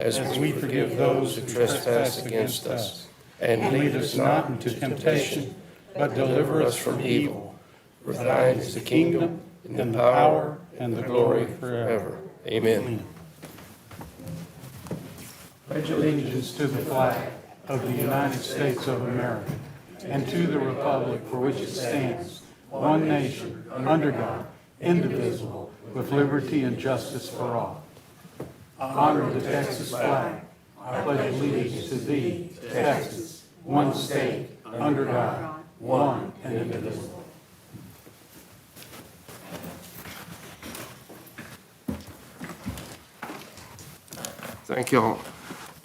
as we forgive those who trespass against us. And lead us not into temptation, but deliver us from evil. For thine is the kingdom, and the power, and the glory forever. Amen. Pledge allegiance to the flag of the United States of America, and to the republic for which it stands, one nation, under God, indivisible, with liberty and justice for all. Honor the Texas flag. I pledge allegiance to thee, Texas, one state, under God, one and indivisible. Thank you all.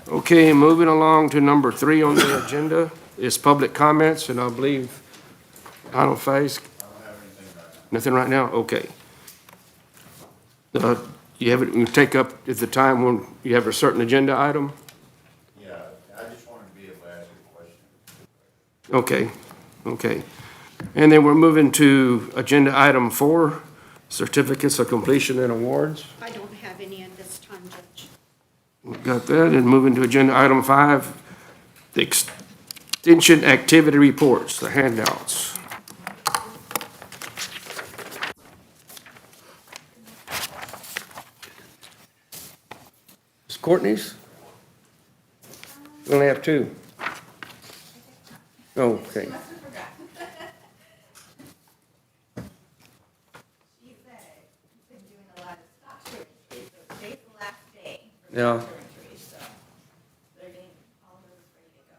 Okay, moving along to number 3 on the agenda is public comments, and I believe Donald Faze. Nothing right now? Okay. You have it, you take up at the time when you have a certain agenda item? Yeah, I just wanted to be able to ask you a question. Okay. And then we're moving to agenda item 4, certificates of completion and awards. I don't have any at this time, Judge. We've got that, and moving to agenda item 5, the extension activity reports, the handouts. Ms. Courtney's? We only have 2. Oh, okay. She said you've been doing a lot of stock surgery, so today's the last day for Yeah. stock surgery, so they're getting all those ready to go.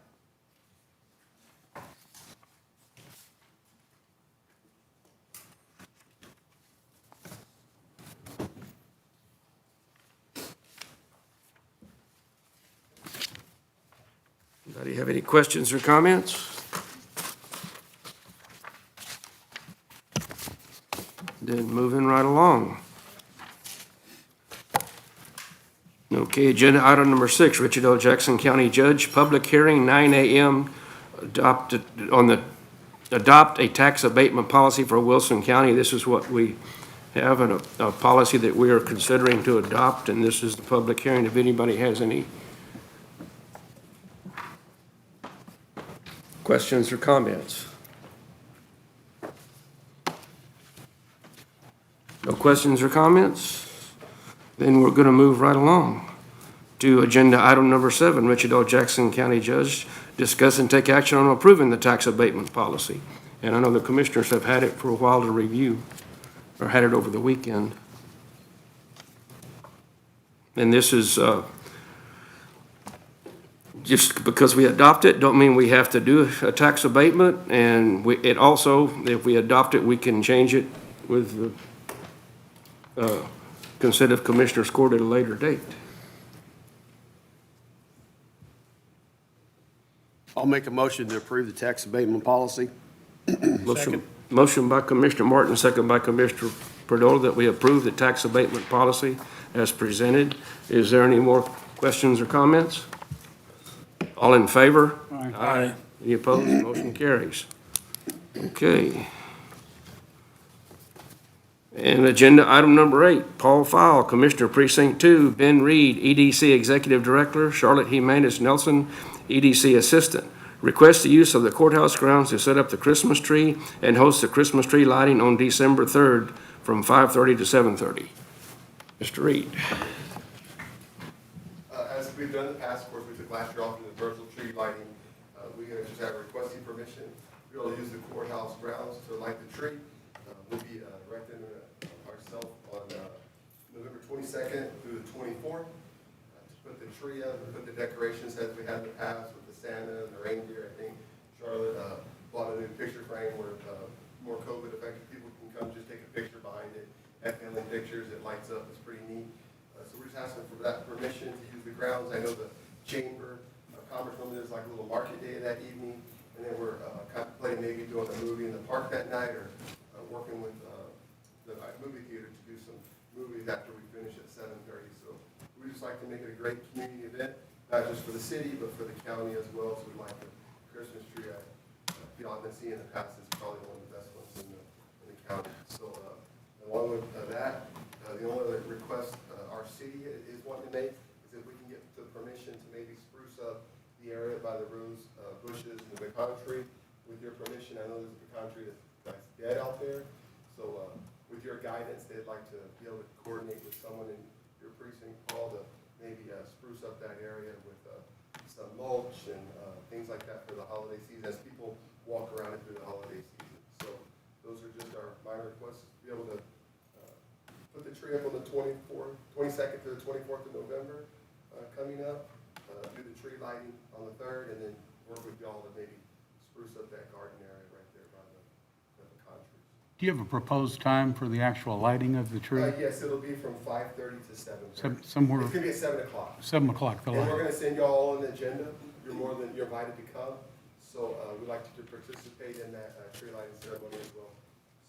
Anybody have any questions or comments? Then moving right along. Okay, agenda item number 6, Richard L. Jackson County Judge, public hearing, 9 a.m. Adopt a tax abatement policy for Wilson County. This is what we have, a policy that we are considering to adopt, and this is the public hearing. If anybody has any questions or comments? No questions or comments? Then we're going to move right along to agenda item number 7, Richard L. Jackson County Judge, discuss and take action on approving the tax abatement policy. And I know the commissioners have had it for a while to review, or had it over the weekend. And this is just because we adopt it, don't mean we have to do a tax abatement. And it also, if we adopt it, we can change it with the consent of Commissioners Court at a later date. I'll make a motion to approve the tax abatement policy. Motion by Commissioner Martin, second by Commissioner Perdola, that we approve the tax abatement policy as presented. Is there any more questions or comments? All in favor? Aye. Any opposed? Motion carries. Okay. And agenda item number 8, Paul Fowle, Commissioner Precinct 2, Ben Reed, EDC Executive Director, Charlotte Jimenez Nelson, EDC Assistant. Request the use of the courthouse grounds to set up the Christmas tree and host the Christmas tree lighting on December 3rd from 5:30 to 7:30. Mr. Reed. As we've done in the past, of course, we took last year off in the virtual tree lighting. We just have requesting permission to be able to use the courthouse grounds to light the tree. We'll be erecting ourselves on November 22nd through the 24th. To put the tree up and put the decorations as we had in the past with the Santa and the reindeer. I think Charlotte bought a new picture frame where more COVID affected people can come just take a picture behind it. Have family pictures, it lights up, it's pretty neat. So we're just asking for that permission to use the grounds. I know the Chamber of Commerce normally does like a little market day that evening, and then we're contemplating maybe doing a movie in the park that night, or working with the movie theater to do some movies after we finish at 7:30. So we just like to make it a great community event, not just for the city, but for the county as well. So we like the Christmas tree. I've been seeing in the past, it's probably one of the best ones in the county. So along with that, the only other request our city is wanting to make is if we can get to the separated by the rose bushes and the pecan tree. With your permission, I know there's a pecan tree that's dead out there. So with your guidance, they'd like to be able to coordinate with someone in your precinct, Paul, to maybe spruce up that area with some mulch and things like that for the holiday season, as people walk around it through the holiday season. So those are just our minor requests, to be able to put the tree up on the 22nd to the 24th of November coming up, do the tree lighting on the 3rd, and then work with y'all to maybe spruce up that garden area right there by the pecan trees. Do you have a proposed time for the actual lighting of the tree? Yes, it'll be from 5:30 to 7:30. Somewhere, It's gonna be at 7 o'clock. 7 o'clock, the And we're light. gonna send y'all all an agenda. You're invited to come. So we'd like you to participate in that tree lighting ceremony as well.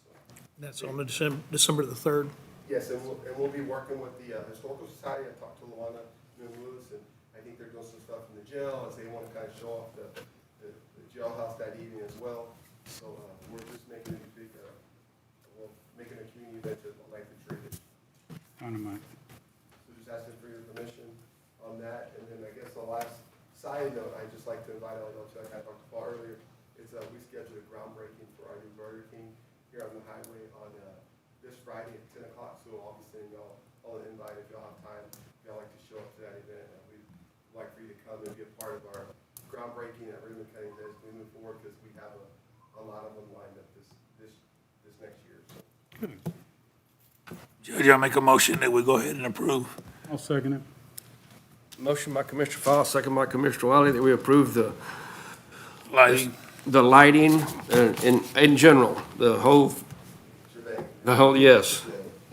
So, That's on the December the 3rd. yes, and we'll be working with the Historical Society. I talked to Luana Lewis, and I think they're doing some stuff in the jail as they want to kind of show off the jailhouse that evening as well. So we're just making a big, making a community event to light the tree. Dynamite. So just asking for your permission on that. And then I guess the last side note, I'd just like to invite all y'all to, like I talked about earlier, is we scheduled a groundbreaking for our new Burger King here on the highway on this Friday at 10 o'clock. So I'll be sending y'all all an invite if y'all have time, if y'all like to show up to that event. We'd like for you to come and be a part of our groundbreaking at ribbon cutting as we move forward, because we have a lot of them lined up this next year. So. Judge, I make a motion that we go ahead and approve. I'll second it. Motion by Commissioner Fowle, second by Commissioner Wiley, that we approve the Lighting. lighting in general, the whole, yes.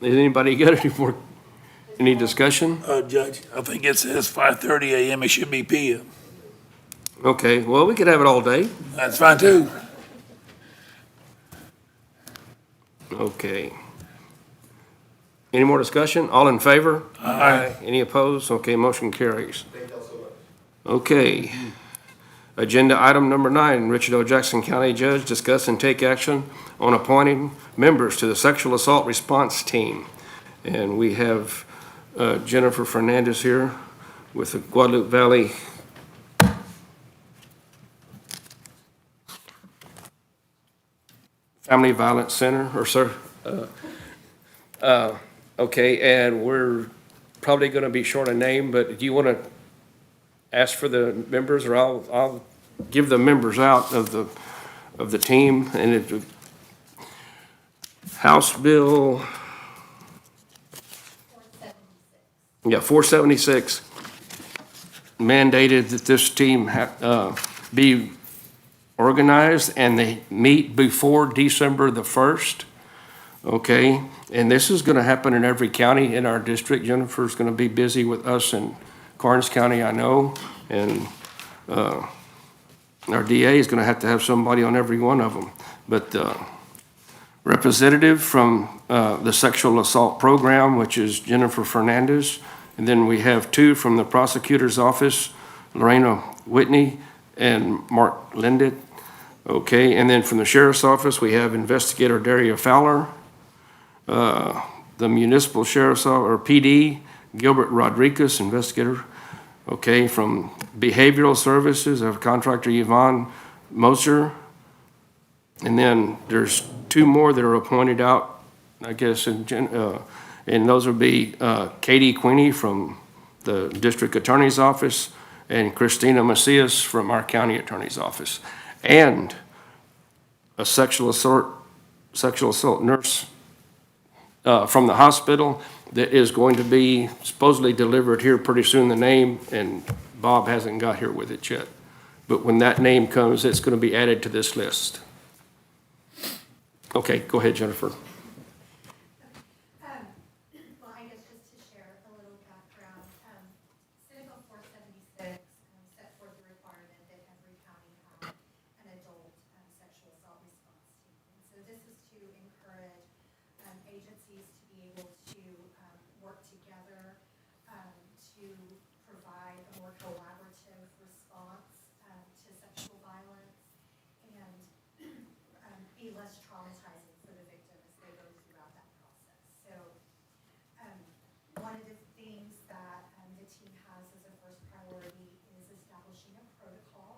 Has anybody got any discussion? Judge, I think it says 5:30 a.m. It should be p.m. Okay, well, we could have it all day. That's fine too. Okay. Any more discussion? All in favor? Aye. Any opposed? Okay, motion carries. Thank y'all so much. Okay. Agenda item number 9, Richard O. Jackson County Judge, discuss and take action on appointing members to the Sexual Assault Response Team. And we have Jennifer Fernandez here with the Guadalupe Valley Family Violence Center, or sir. Okay, and we're probably going to be short a name, but do you want to ask for the members, or I'll give the members out of the team? And it, House Bill, 476 mandated that this team be organized, and they meet before December the 1st. Okay, and this is going to happen in every county in our district. Jennifer's going to be busy with us in Karnes County, I know, and our DA is going to have somebody on every one of them. But representative from the Sexual Assault Program, which is Jennifer Fernandez, and then we have 2 from the Prosecutor's Office, Lorena Whitney and Mark Lindet. Okay, and then from the Sheriff's Office, we have Investigator Daria Fowler. The Municipal Sheriff's Office, or PD, Gilbert Rodriguez, investigator. Okay, from Behavioral Services, I have contractor Yvonne Moser. And then there's 2 more that are appointed out, I guess, and those would be Katie Queenie from the District Attorney's Office and Christina Macias from our County Attorney's Office. And a sexual assault nurse from the hospital that is going to be supposedly delivered here pretty soon, the name, and Bob hasn't got here with it yet. But when that name comes, it's going to be added to this list. Okay, go ahead, Jennifer. Well, I guess just to share a little background, Senate Bill 476 set forth the requirement that every county have an adult sexual assault response team. And so this is to encourage agencies to be able to work together to provide a more collaborative response to sexual violence and be less traumatizing for the victim as they go throughout that process. So one of the things that the team has as a first priority is establishing a protocol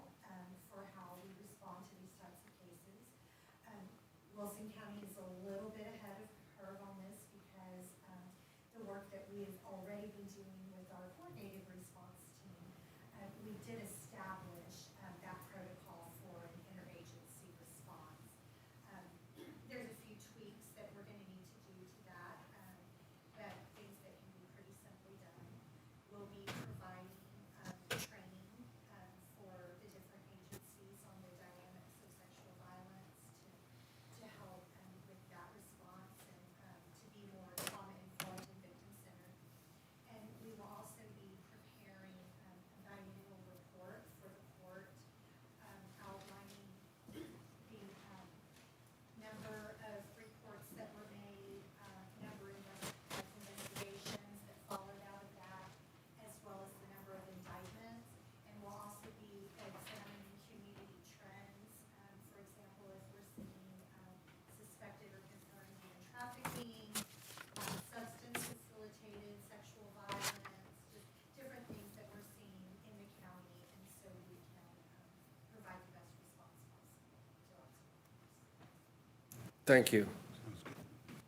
Thank you.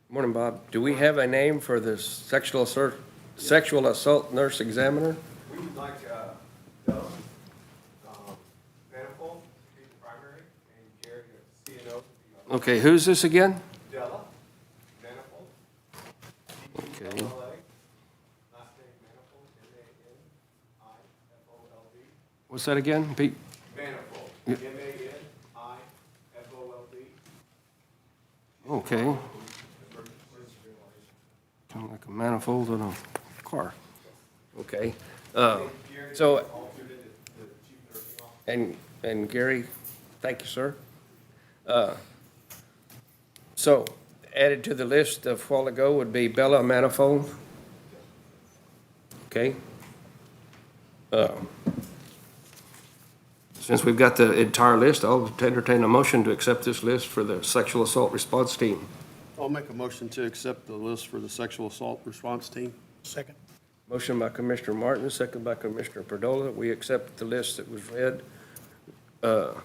Morning, Bob. Do we have a name for the sexual assault nurse examiner? We would like, Della, Manifold, to be the primary, and Gary, CNO, to be Okay, who's this again? Della, Manifold, Okay. DLA, last name Manifold, M-A-N-I-F-O-L-D. What's that again, Pete? Manifold, Yeah. M-A-N-I-F-O-L-D. Okay. Kind of like a manifold in a car. Okay. So, and Gary, thank you, sir. So, added to the list of while ago would be Bella Manifold. Okay. Since we've got the entire list, I'll entertain a motion to accept this list for the sexual assault response team. I'll make a motion to accept the list for the sexual assault response team. Second. Motion by Commissioner Martin, second by Commissioner Perdola. We accept the list that was read as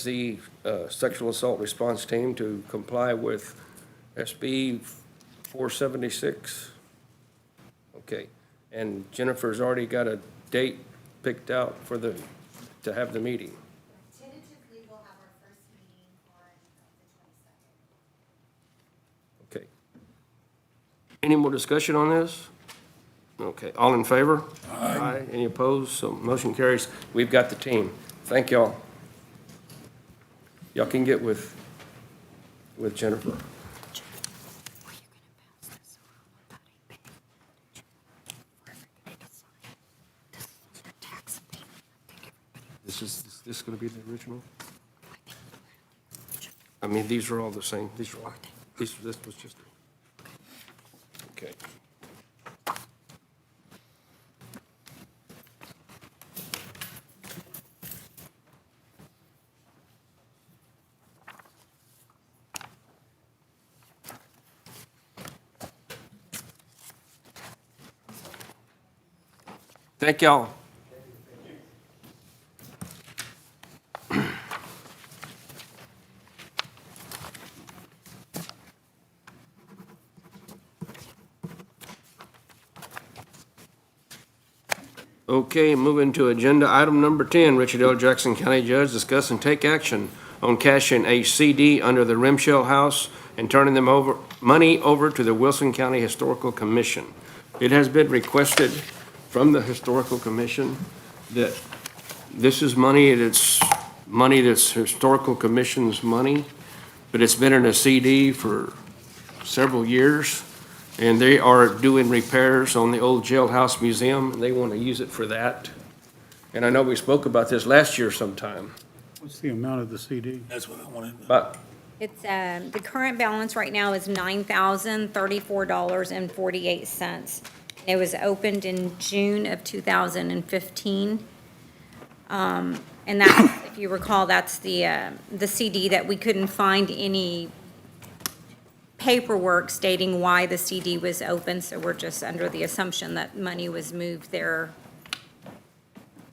the sexual assault response team to comply with SB 476. Okay, and Jennifer's already got a date picked out to have the meeting. Tentatively, we'll have our first meeting on the 22nd. Okay. Any more discussion on this? Okay, all in favor? Aye. Any opposed? So motion carries. We've got the team. Thank y'all. Y'all can get with Jennifer. Is this gonna be the original? I mean, these are all the same. This was just, okay. Thank y'all. Okay, moving to agenda item number 10, Richard L. Jackson County Judge, discuss and take action on cashing a CD under the Rimshell House and turning money over to the Wilson County Historical Commission. It has been requested from the Historical Commission that this is money that's Historical Commission's money, but it's been in a CD for several years. And they are doing repairs on the old jailhouse museum, and they want to use it for that. And I know we spoke about this last year sometime, What's the amount of the CD? That's what I wanted. but It's, the current balance right now is $9,034.48. It was opened in June of 2015. And that's, if you recall, that's the CD that we couldn't find any paperwork stating why the CD was open, so we're just under the assumption that money was moved there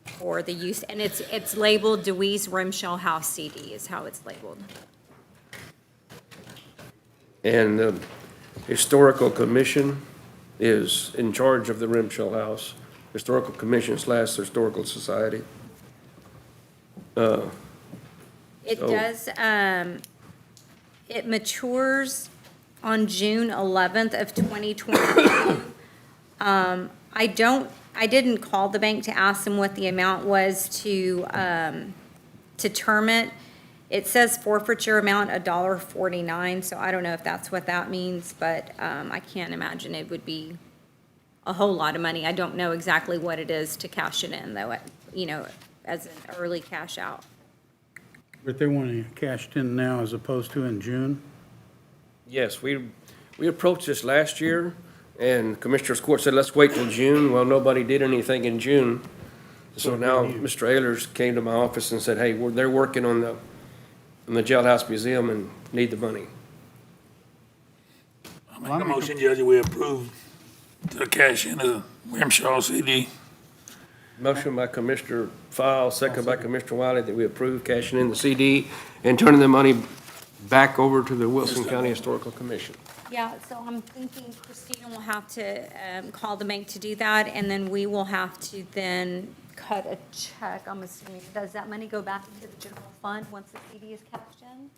for the use, and it's labeled Dewey's Rimshell House CD is how it's labeled. and the Historical Commission is in charge of the Rimshell House. Historical Commission / Historical Society. It So- does, it matures on June 11th of 2022. I didn't call the bank to ask them what the amount was to term it. It says forfeiture amount $1.49, so I don't know if that's what that means, but I can't imagine it would be a whole lot of money. I don't know exactly what it is to cash it in, though, as an early cash out. But they want it cashed in now as opposed to in June? Yes, we approached this last year, and Commissioners Court said, let's wait till June. Well, nobody did anything in June. So now Mr. Ehlers came to my office and said, hey, they're working on the jailhouse museum and need the money. I make a motion, Judge, we approve the cash in the Rimshaw CD. Motion by Commissioner File, second by Commissioner Wiley, that we approve cashing in the CD and turning the money back over to the Wilson County Historical Commission. Yeah, so I'm thinking Christina will have to call the bank to do that, and then we will have to then cut a check, I'm assuming. Does that money go back into the general fund once the CD is cashed in? And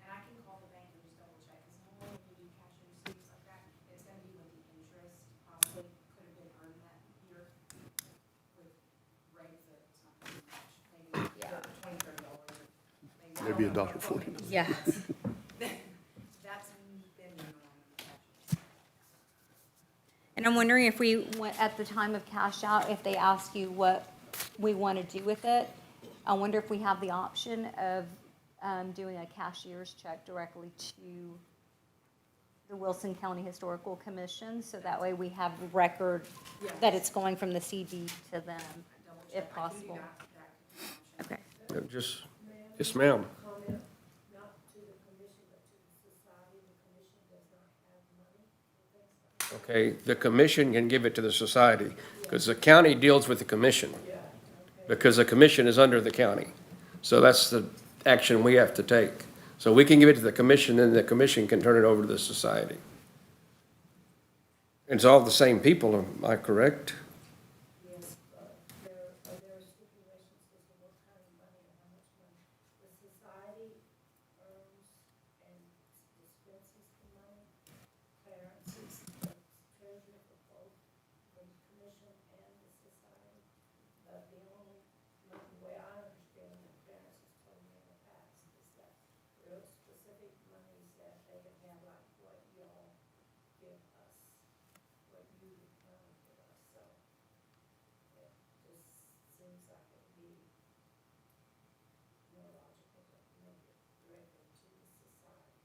I can call the bank and just double check, because normally when you do cash and receipts like that, it's gonna be with the interest, possibly could have been earned that year with rates that it's not very much, maybe $20, $30. Maybe $1.49. Yeah. That's been the norm. And I'm wondering if we, at the time of cash out, if they ask you what we want to do with it, I wonder if we have the option of doing a cashier's check directly to the Wilson County Historical Commission, so that way we have record that it's going from the CD to them, if possible. Okay. Just, yes, ma'am. Okay, the commission can give it to the society, because the county deals with the commission, because the commission is under the county. So that's the action we have to take. So we can give it to the commission, and the commission can turn it over to the society. It's all the same people, am I correct? Yes, but there are stipulations as to what kind of money and how much money the society earns and dispenses the money. Clarence is the treasurer for both the commission and the society. But the only, the way I understand it, Clarence has told me in the past, is that there are specific monies that they can have, like what y'all give us, what you give us, so. It just seems like it would be more logical to make it directly to the society.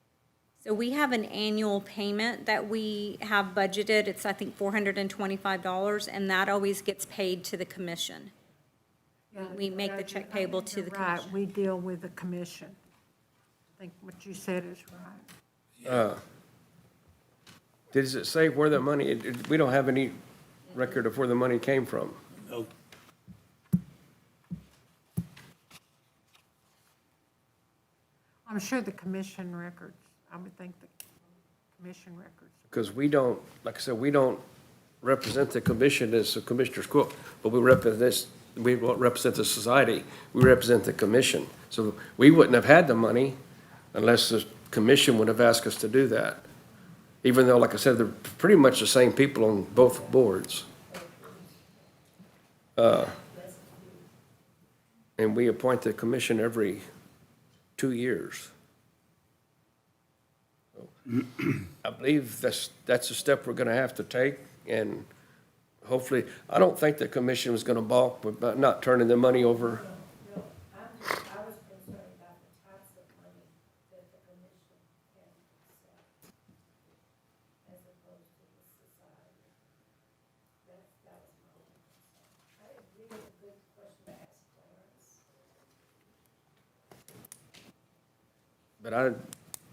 So we have an annual payment that we have budgeted. It's, I think, $425, and that always gets paid to the commission. We make the check payable to the You're right, commission. we deal with the commission. I think what you said is right. Does it say where the money, we don't have any record of where the money came from. No. I'm sure the commission records, I would think the commission records. Because we don't, like I said, we don't represent the commission as a commissioner's court, but we represent this, we won't represent the society, we represent the commission. So we wouldn't have had the money unless the commission would have asked us to do that. Even though, like I said, they're pretty much the same people on both boards. And we appoint the commission every 2 years. I believe that's a step we're gonna have to take, and hopefully, I don't think the commission was gonna balk about not turning the money over. I was concerned about the types of money that the commission can accept as opposed to the society. That was my only concern. I agree with a good question to ask Clarence. But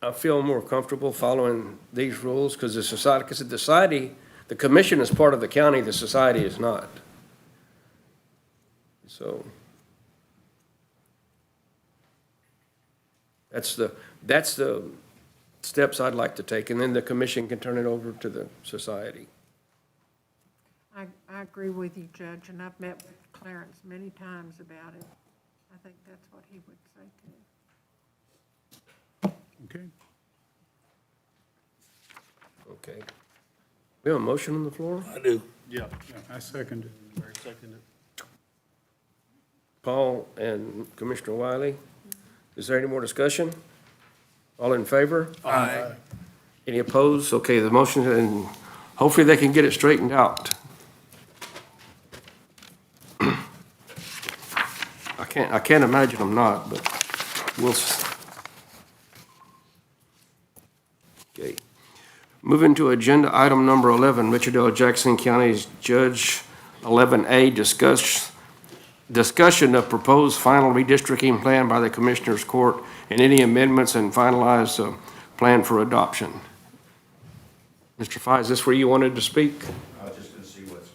I feel more comfortable following these rules, because the society, because the society, the commission is part of the county, the society is not. So that's the steps I'd like to take, and then the commission can turn it over to the society. I agree with you, Judge, and I've met with Clarence many times about it. I think that's what he would say too. Okay. Okay. We have a motion on the floor? I do. Yeah, I second it. Larry seconded. Paul and Commissioner Wiley. Is there any more discussion? All in favor? Aye. Any opposed? Okay, the motion, and hopefully they can get it straightened out. I can't imagine them not, but we'll. Okay. Moving to agenda item number 11, Richard L. Jackson County's Judge 11A, discussion of proposed final redistricting plan by the Commissioners Court and any amendments and finalize a plan for adoption. Mr. Fye, is this where you wanted to speak? I was just gonna see what's,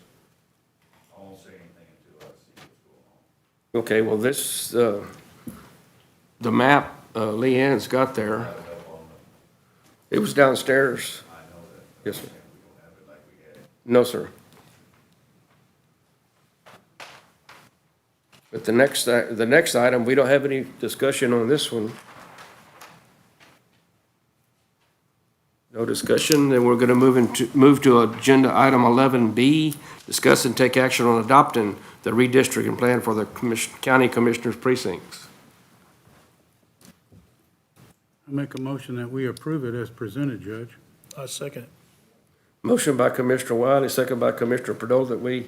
I won't say anything until I see what's going on. Okay, well, this, the map Leanne's got there, Have it up on it was downstairs. I know that. Yes, sir. We don't have it like we had it. No, sir. But the next item, we don't have any discussion on this one. No discussion, then we're gonna move to agenda item 11B, discuss and take action on adopting the redistricting plan for the county commissioners precincts. I make a motion that we approve it as presented, Judge. I second it. Motion by Commissioner Wiley, second by Commissioner Pardoll, that we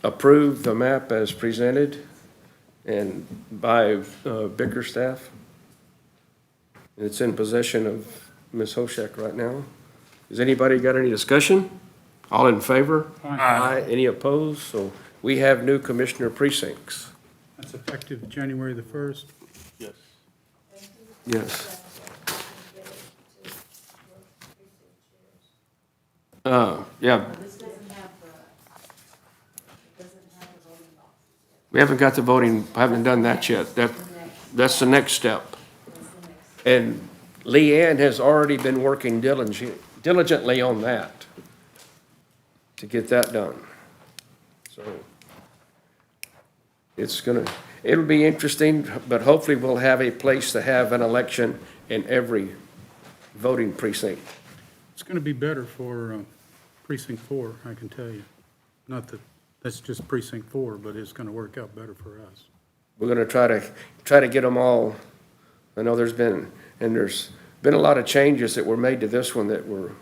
approve the map as presented and by Bickerstaff. It's in possession of Ms. Hoshek right now. Has anybody got any discussion? All in favor? Aye. Any opposed? So we have new commissioner precincts. That's effective January the 1st. Yes. Yes. Yeah. We haven't got the voting, haven't done that yet. That's the next step. And Leanne has already been working diligently on that to get that done. So it'll be interesting, but hopefully we'll have a place to have an election in every voting precinct. It's going to be better for precinct 4, I can tell you. Not that that's just precinct 4, but it's going to work out better for us. We're gonna try to get them all. I know there's been a lot of changes that were made to this one that were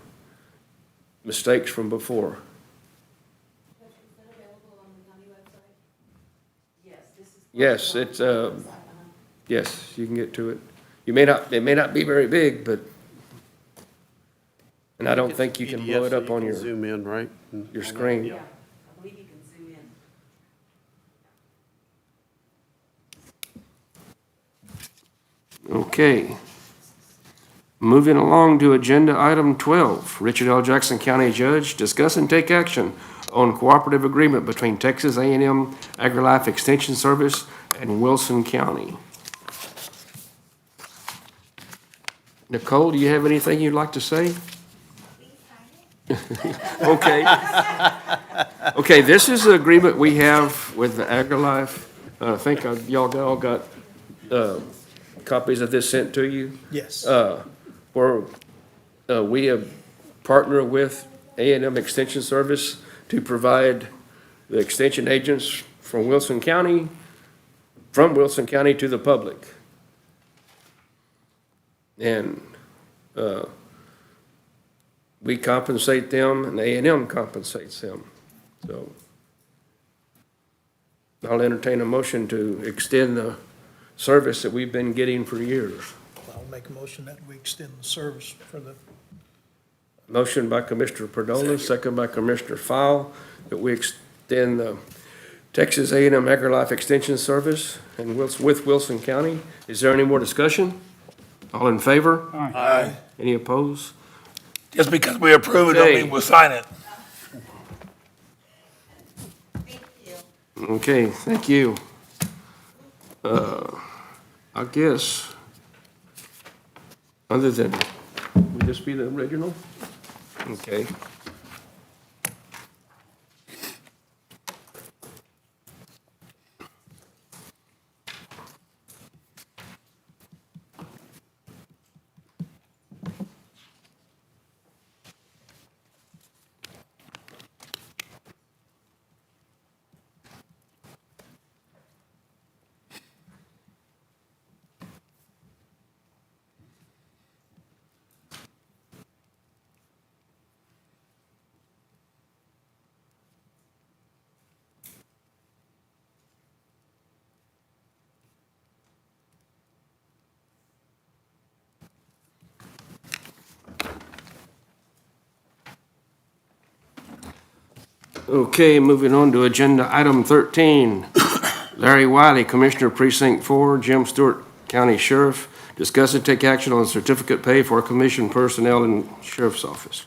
mistakes from before. Yes, it's, yes, you can get to it. It may not be very big, but, and I don't think you can blow it up on your Zoom in, right? screen. Yeah, I believe you can zoom in. Okay. Moving along to agenda item 12, Richard L. Jackson County Judge, discuss and take action on cooperative agreement between Texas A&M AgriLife Extension Service and Wilson County. Nicole, do you have anything you'd like to say? Okay. Okay, this is the agreement we have with the AgriLife. I think y'all all got copies of this sent to you. Yes. Where we have partnered with A&M Extension Service to provide the extension agents from Wilson County to the public. And we compensate them and A&M compensates them. So I'll entertain a motion to extend the service that we've been getting for years. I'll make a motion that we extend the service for the, Motion by Commissioner Pardola, second by Commissioner Fowle, that we extend the Texas A&M AgriLife Extension Service and with Wilson County. Is there any more discussion? All in favor? Aye. Any opposed? Just because we approve it, don't Okay. mean we'll sign it. Thank you. Okay, thank you. I guess, other than, would this be the original? Okay. Okay, moving on to agenda item 13. Larry Wiley, Commissioner Precinct 4, Jim Stewart, County Sheriff. Discuss and take action on certificate pay for commissioned personnel in Sheriff's Office.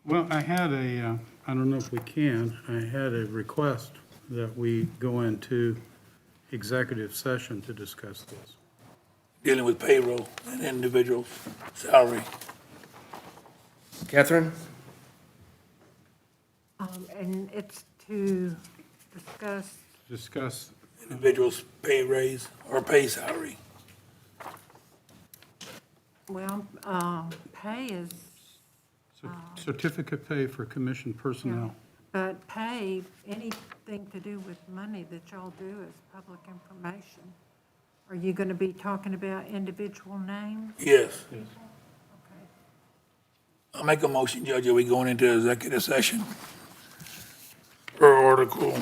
Well, I had I don't know if we can, I had a request that we go into executive session to discuss this. Dealing with payroll and individual salary. Catherine? And it's to discuss, Discuss, Individual's pay raise or pay salary. well, pay is, certificate pay for commissioned personnel. but pay, anything to do with money that y'all do is public information. Are you going to be talking about individual names? Yes. Okay. I'll make a motion, Judge, are we going into executive session? Per Article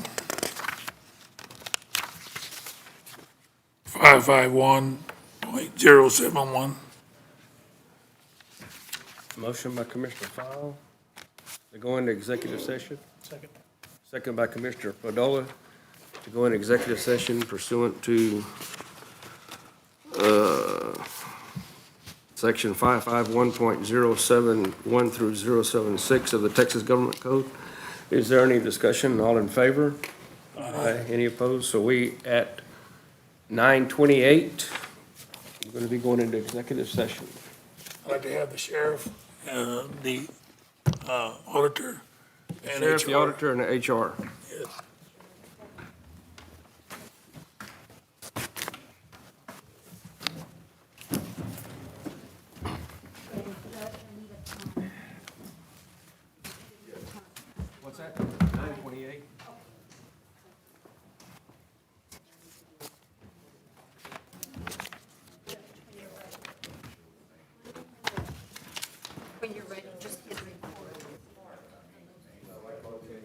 551.071. Motion by Commissioner Fowle to go into executive session. Second. Second by Commissioner Padola to go into executive session pursuant to Section 551.071 through 076 of the Texas Government Code. Is there any discussion? All in favor? Aye. Any opposed? So we at 9:28, we're going to be going into executive session. I'd like to have the sheriff, the auditor, and Sheriff, the HR. auditor, and the HR. Yes. What's that? 9:28? When you're ready, just hit record.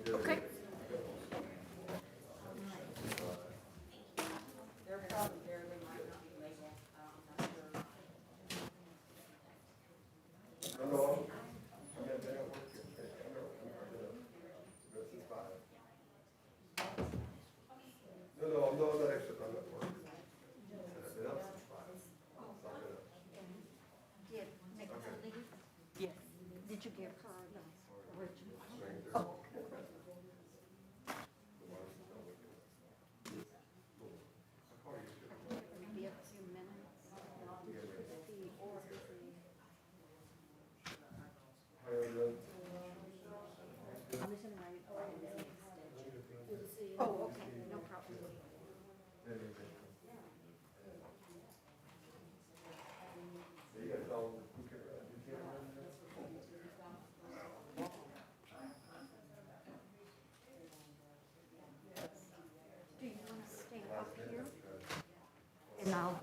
Okay. No, not extra, I'm not working. Yes. Did you give her the original? Oh. Maybe a few minutes. Oh, okay, no problem. Do you want to stay up here? And I'll.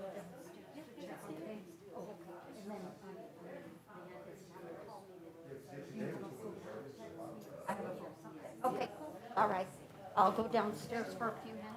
Okay, all right. I'll go downstairs for a few minutes.